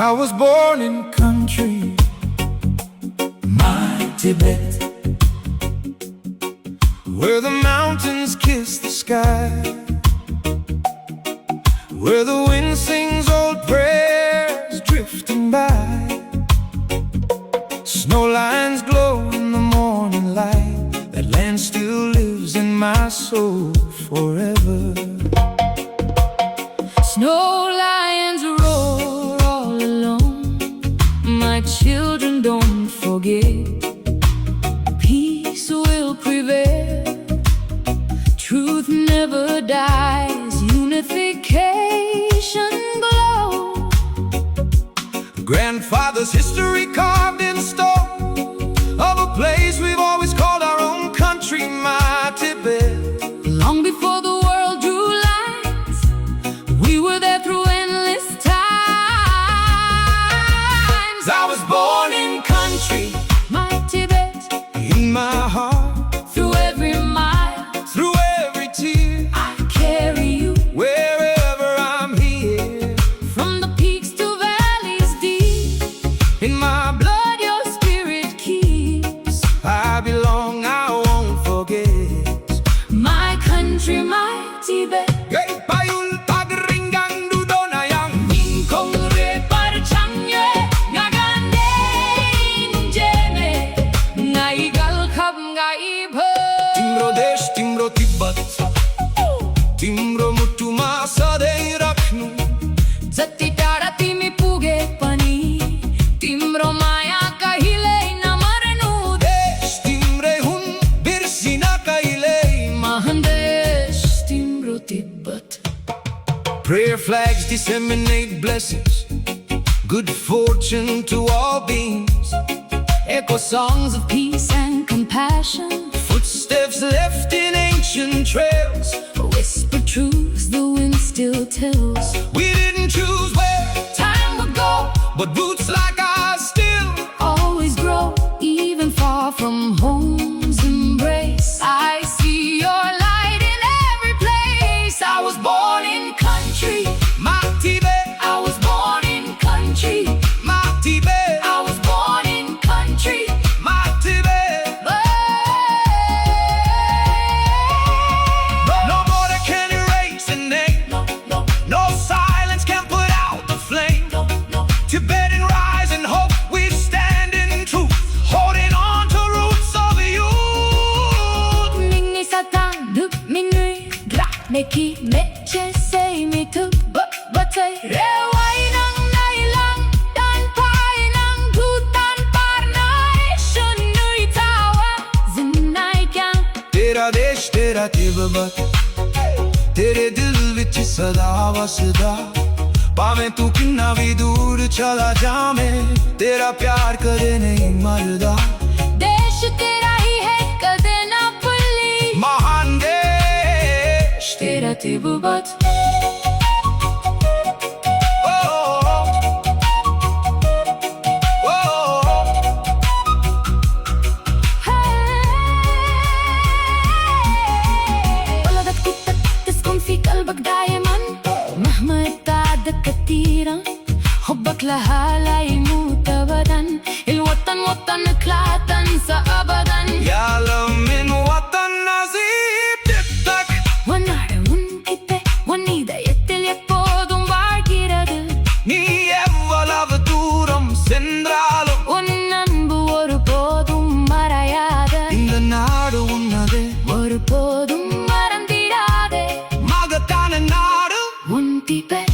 I was born in country, my Tibet, where the mountains kiss the sky, where the wind sings old prayers drifting by. Snow lines glow in the morning light. That land still lives in my soul forever. Snow lions roar all alone. My children, don't forget, peace will prevail. Truth never dies, unification glow. Grandfather's history carved in stone of a place we've always called our own country, my Tibet. Long before the world drew lines, we were there through endless times. I was born in country, My Tibet, in my heart, through every mile, through every tear, I carry you. wherever I'm here. From the peaks to valleys deep, In my blood blood your spirit keeps. I belong, I won't forget. My country, my Tibet. Gay payul pagringgang dudonayang Kong re parchangye ngagane injeme ngai gal khab ngai bho. Timro desh, timro Tibet, timro mutuma sadai rakhnu. Jati tara timi puge pani timro maya kahile na marnu. Desh timre hun birsina kailei. Mahandesh timro Tibet. Prayer flags disseminate blessings, good fortune to all beings. Echo songs of peace and compassion, Footsteps left in ancient trails. whisper truths the wind still tells. We didn't choose where, Time would go, but roots like ours still. always grow, even far from home's embrace. I see your light in every place. I was born in country, My Tibet, I was born in country, my Tibet, I was born in country. my Tibet. No border can erase a name. No silence can put out the flame. Tibetan rise and hope, we stand in truth, holding on to roots of youth. Mingi satan duk minui grak neki meche say me to but say rewai nang nai lang dan pai nang bhutan par nai shunui tawa zinai kyang. तेरा देश तेरा तिब्बत, तेरे दिल विच सदा वसदा। भावें तू किन्ना भी दूर चला जावे, तेरा प्यार कदे नहीं मरदा। देश तेरा ही है कदे ना भुल्ली, महान देश तेरा तिब्बत. ओ, ओ, ओ, ولدت كتك تسكن في قلبك دائما مهما ابتعدت كثيرا. حبك لها لا يموت ابدا. الوطن وطنك لا تنسى ابدا. يا من وطن نصيب تبتك. ونار ونكته ونيدا يتل يكبودum vargiradu. நீ எவ்வளவு தூரம் சென்றாலும் உன்னன்பு ஒருபோதும் மறையாத. இந்த நாடு உன்னதே, ஒருபோதும் மறந்திடாதே. மகத்தான நாடு உன் Tibet.